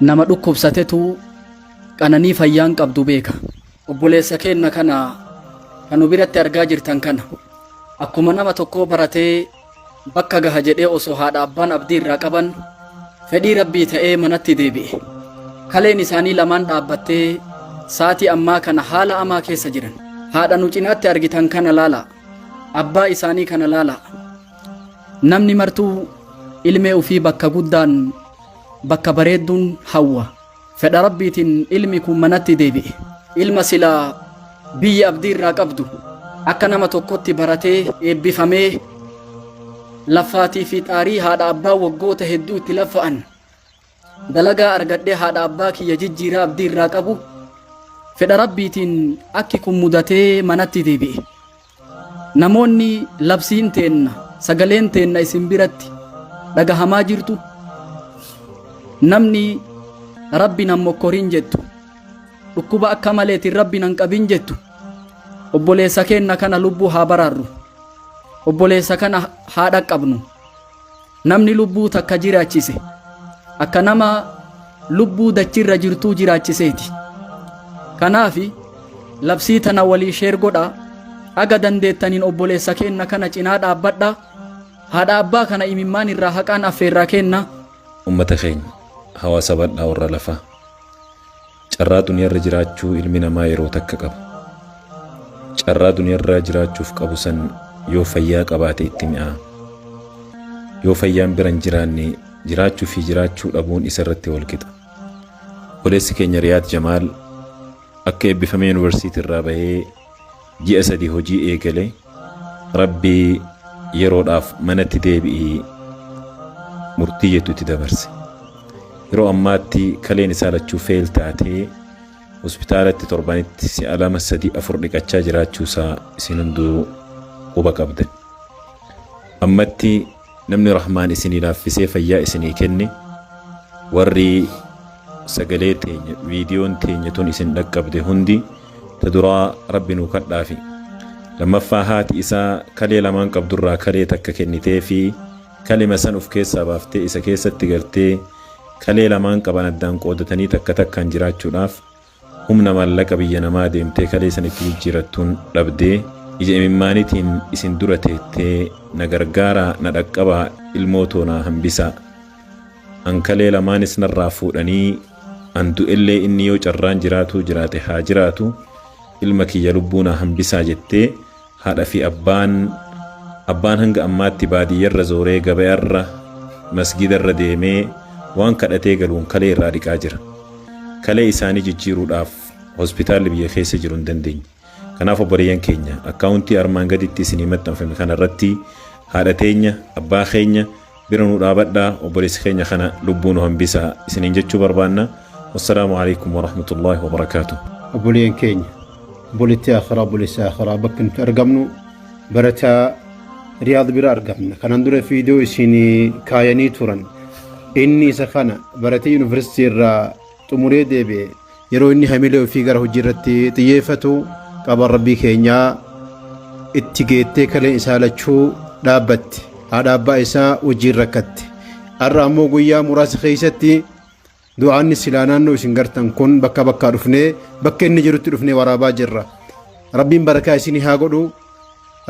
nama dhukkubsatetu qananii fayyaan qabdu beeka. Obboleessa keenya kana kanu biratti argaa jirtan kana akkuma nama tokko baratee bakka gaha jedhee osoo haadha abbaan abdii irraa qaban fedhii rabbii ta'ee manatti deebi'e. Kaleen isaanii lamaan dhaabbattee saatii ammaa kana haala amaa keessa jiran. Haadha nu cinaatti argitan kana laala, abbaa isaanii kana laala. Namni martuu ilmee ufii bakka guddaan bakka bareedduun hawwa. Fedha rabbiitiin ilmi kun manatti deebi'e. Ilma silaa biyya abdii irraa qabdu akka nama tokkotti baratee eebbifamee laffaatii fi xaarii haadha abbaa waggoota hedduu itti laffa'an dalagaa argadhee haadha abbaa kiyya jijjiiraa abdii irraa qabu fedha rabbiitiin akki kun mudatee manatti deebi'e. Namoonni labsiin teenna sagaleen teenna isin biratti dhagahamaa jirtu. Namni rabbi nan mokkorin jettu, dhukkuba akka maleetiin rabbi nan qabin jettu, obboleessa keenya kana lubbuu haa baraarru. Obboleessa kana haa dhaqqabnu. Namni lubbuu takka jiraachise akka nama lubbuu dachirra jirtuu jiraachiseeti. Kanaafi labsii tana walii sheer godhaa. Aga dandeettaniin obboleessa keenya kana cinaa dhaabbadhaa. Haadha abbaa kana imimmaan irraa haqaan affeerraa kenna. Ummata keenya hawaasa bal'aa warra lafaa carraa duniyaarra jiraachuu ilmi namaa yeroo takka qaba. Carraa duniyaarra jiraachuuf qabu san yoo fayyaa qabaate itti mi'aa. Yoo fayyaan bira hin jiraanne jiraachuu fi jiraachuu dhabuun isa irratti wal qixa. Obboleessi keenya Riyaad Jamaal akka eebbifamee yuunivarsiitii irraa bahee ji'a 3 hojii eegale rabbii yeroodhaaf manatti deebi'ee murtii jettu itti dabarse. Yeroo ammaatti kaleen isaa lachuu feel taatee hospitaalatti torbanitti si'a 2 3 4 dhiqachaa jiraachuu isaa isin hunduu quba qabdan. Ammatti namni rahmaan isinii laaffisee fayyaa isinii kenne warri sagalee teenya viidiyoon teenya tun isin dhaqqabde hundi ta duraa rabbi nuu kadhaafi. Lammaffaa haati isaa kalee lamaan qabdurraa kalee takka kennitee fi kalima san uf keessaa baaftee isa keessatti galtee kalee lamaan qaban addaan qoodatanii takka takkaan jiraachuudhaaf humna maallaqa biyya namaa deemtee kalee sanitti jijjiirattuun dhabdee ija imimmaaniitiin isin dura teettee na gargaaraa na dhaqqabaa ilmoo toonaa hambisaa. An kalee lamaanis narraa fuudhanii an du'ellee inni yoo carraan jiraatu jiraate haa jiraatu ilma kiyya lubbuu na hambisaa jettee haadha fi abbaan hanga ammaatti baadiyyarra zooree gabayarra masgidarra deemee waan kadhatee galuun kalee irraa dhiqaa jira. Kalee isaanii jijjiiruudhaaf hospitaalli biyya keessa jiru hin dandeenye. Kanaaf obboleeyyan keenya akkaawuntii armaan gaditti isinii maxxanfame kanarratti haadha teenya abbaa keenya bira nu dhaabadhaa obboleessi keenya kana lubbuu nu hambisaa isiniin jechuu barbaanna. Wassalaamu alaikum warahmatullaahi wabarakaatuh. Obboleeyyan keenya obboleetti akhiraa obboleessa akhiraa bakka nuti argamnu barataa Riyaad bira argamna. Kanan dura viidiyoo isinii kaayanii turan inni isa kana baratee yuunivarsiitii irraa xumuree deebi'e yeroo inni hamilee ofii gara hojii irratti xiyyeeffatu qaban rabbii keenyaa itti geettee kaleen isaa lachuu dhaabbatte. Haadha abbaa isaa wajjiin rakkatte. Har'a ammoo guyyaa muraasa keessatti du'aanni silaa naannoo isin gartan kun bakka bakkaa dhufnee bakka inni jirutti dhufnee waraabaa jirra. Rabbiin barakaa isinii haa godhu.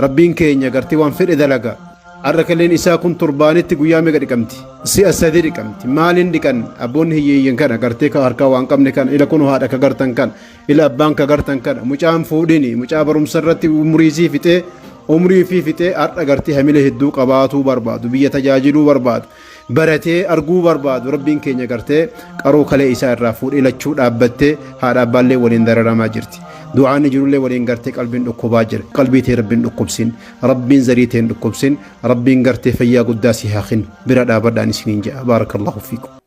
Rabbiin keenya gartee waan fedhe dalaga. Har'a kaleen isaa kun torbaanitti guyyaa meeqa dhiqamti? Si'a 3 dhiqamti. Maaliin dhiqan abboonni hiyyeeyyan kana gartee ka harkaa waan qabne kana ila kun haadha ka gartan kana ila abbaan ka gartan kana mucaan fuudhini mucaa barumsa irratti umrii fi fixee har'a gartee hamilee hedduu qabaatuu barbaadu biyya tajaajiluu barbaadu baratee arguu barbaadu rabbiin keenya gartee qaroo kalee isaa irraa fuudhee lachuu dhaabbattee haadha abbaallee waliin dararamaa jirti. Du'aan jirullee waliin gartee qalbiin dhukkubaa jira. Qalbii tee rabbiin dhukkubsin, rabbiin zarii tee dhukkubsin, rabbiin gartee fayyaa guddaa si haa kennu bira dhaabadhaan isiniin jedha. Baarakallahu fiikum.